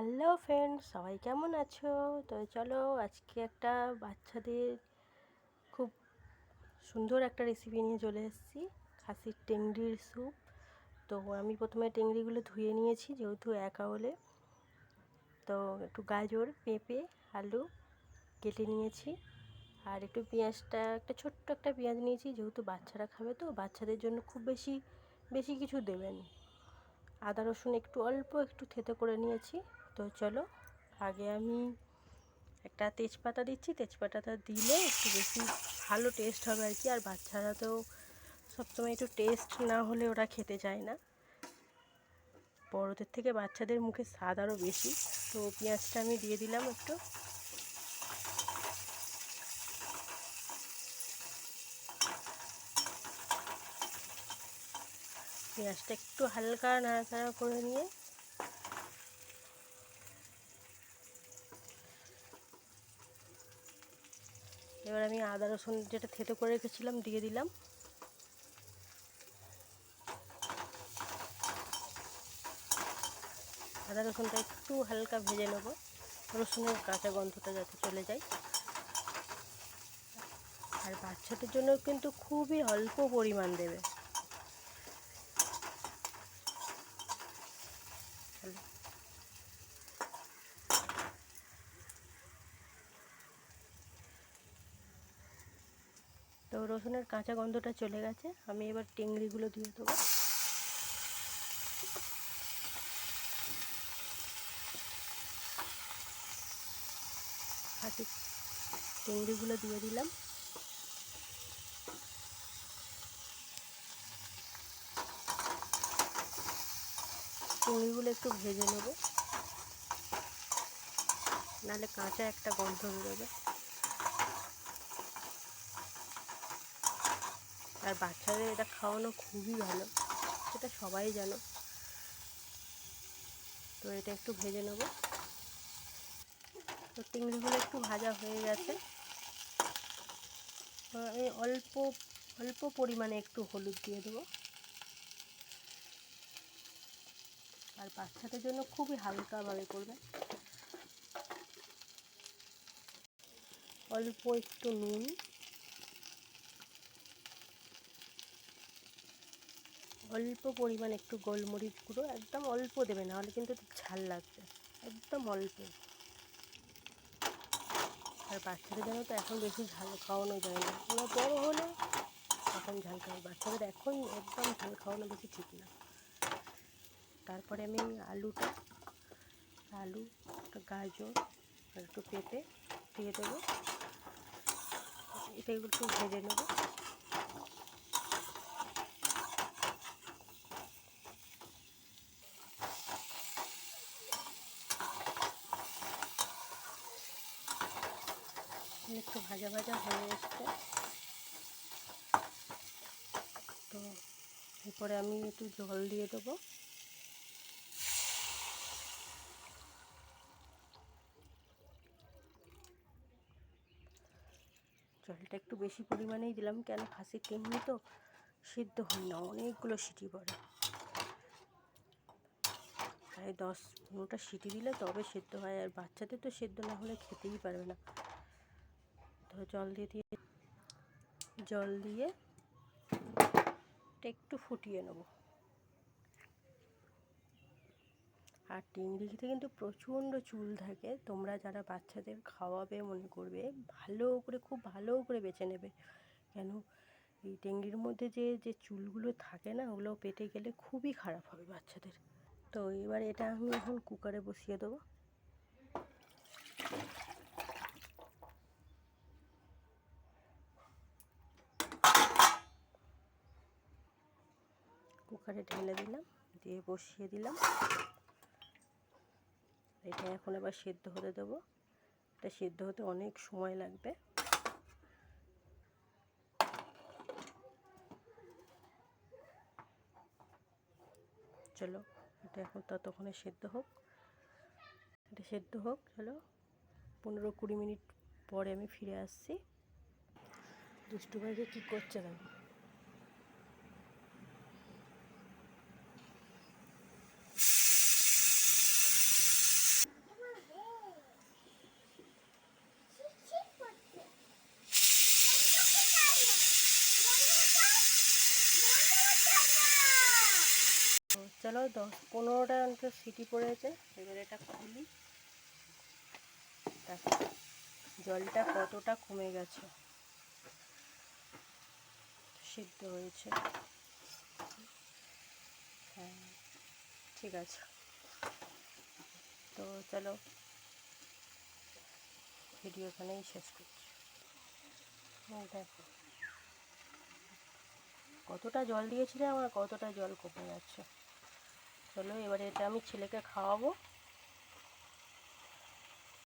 Hello friends, সবাই কেমন আছো? তো চলো আজকে একটা বাচ্চাদের খুব সুন্দর একটা রেসিপি নিয়ে চলে এসেছি, খাসির টেংরির স্যুপ। তো আমি প্রথমে টেংরিগুলো ধুয়ে নিয়েছি, যেহেতু একা হলে। তো একটু গাজর, পেঁপে, আলু কেটে নিয়েছি, আর একটু পেঁয়াজটা একটা ছোট্ট একটা পেঁয়াজ নিয়েছি, যেহেতু বাচ্চারা খাবে, তো বাচ্চাদের জন্য খুব বেশি বেশি কিছু দেবেন। আদা রসুন একটু অল্প একটু থেতো করে নিয়েছি। তো চলো আগে আমি একটা তেজপাতা দিচ্ছি। তেজপাতাটা দিলে একটু বেশি ভালো টেস্ট হবে আর কি। আর বাচ্চারা তো সবসময় একটু টেস্ট না হলে ওরা খেতে চায় না, বড়দের থেকে বাচ্চাদের মুখে স্বাদ আরও বেশি। তো পেঁয়াজটা আমি দিয়ে দিলাম একটু। পেঁয়াজটা একটু হালকা নাড়াচাড়া করে নিয়ে এবার আমি আদা রসুন যেটা থেতো করে রেখেছিলাম দিয়ে দিলাম। আদা রসুনটা একটু হালকা ভেজে নেব, রসুনের কাঁচা গন্ধটা যাতে চলে যায়। আর বাচ্চাদের জন্য কিন্তু খুবই অল্প পরিমাণ দেবে। তো রসুনের কাঁচা গন্ধটা চলে গেছে, আমি এবার টেংরিগুলো দিয়ে দেবো। খাসির টেংরিগুলো দিয়ে দিলাম। টেংরিগুলো একটু ভেজে নেব, নাহলে কাঁচা একটা গন্ধ বেরোবে। আর বাচ্চাদের এটা খাওয়ানো খুবই ভালো, সেটা সবাই জানো। তো এটা একটু ভেজে নেব। তো টেংরিগুলো একটু ভাজা হয়ে গেছে। আমি অল্প অল্প পরিমাণে একটু হলুদ দিয়ে দেবো। আর বাচ্চাদের জন্য খুবই হালকাভাবে করবে। অল্প একটু নুন, অল্প পরিমাণ একটু গোলমরিচ গুঁড়ো, একদম অল্প দেবে, না হলে কিন্তু ঝাল লাগবে, একদম অল্প। আর বাচ্চাদের জন্য তো এখন বেশি ঝাল খাওয়ানো যায় না, ওরা বড় হলে তখন ঝাল খাবে, বাচ্চাদের এখন একদম ঝাল খাওয়ানো বেশি ঠিক না। তারপরে আমি আলু, একটা গাজর আর একটু পেঁপে দিয়ে দেবো। এটা একটু ভেজে নেবো। একটু ভাজা ভাজা হয়ে এসছে, তো এরপরে আমি একটু জল দিয়ে দেবো। জলটা একটু বেশি পরিমাণেই দিলাম, কেন খাসির টেংরি তো সিদ্ধ হয় না, অনেকগুলো সিটি পড়ে, প্রায় 10-15টা সিটি দিলে তবে সেদ্ধ হয়। আর বাচ্চাদের তো সেদ্ধ না হলে খেতেই পারবে না। তো জল দিয়ে একটু ফুটিয়ে নেব। আর টেংরিতে কিন্তু প্রচণ্ড চুল থাকে, তোমরা যারা বাচ্চাদের খাওয়াবে মনে করবে ভালো করে, খুব ভালো করে বেছে নেবে, কেন এই টেংরির মধ্যে যে যে চুলগুলো থাকে না, ওগুলো পেটে গেলে খুবই খারাপ হবে বাচ্চাদের। তো এবার এটা আমি এখন কুকারে বসিয়ে দেবো। কুকারে ঢেলে দিলাম, দিয়ে বসিয়ে দিলাম। এটা এখন এবার সেদ্ধ হতে দেবো। এটা সেদ্ধ হতে অনেক সময় লাগবে। চলো এটা এখন ততক্ষণে সেদ্ধ হোক। এটা সেদ্ধ হোক, চলো 15-20 মিনিট পরে আমি ফিরে আসছি। দুষ্টু ভাইকে কী করছে দেখো। চলো 10-15টা অন্তত সিটি পড়েছে, এবার এটা খুলি। দেখো জলটা কতটা কমে গেছে, সিদ্ধ হয়েছে। হ্যাঁ ঠিক আছে, তো চলো ভিডিও এখানেই শেষ করছি। দেখো কতটা জল দিয়েছিলে, আমার কতটা জল কমে যাচ্ছে। চলো এবারে এটা আমি ছেলেকে খাওয়াবো।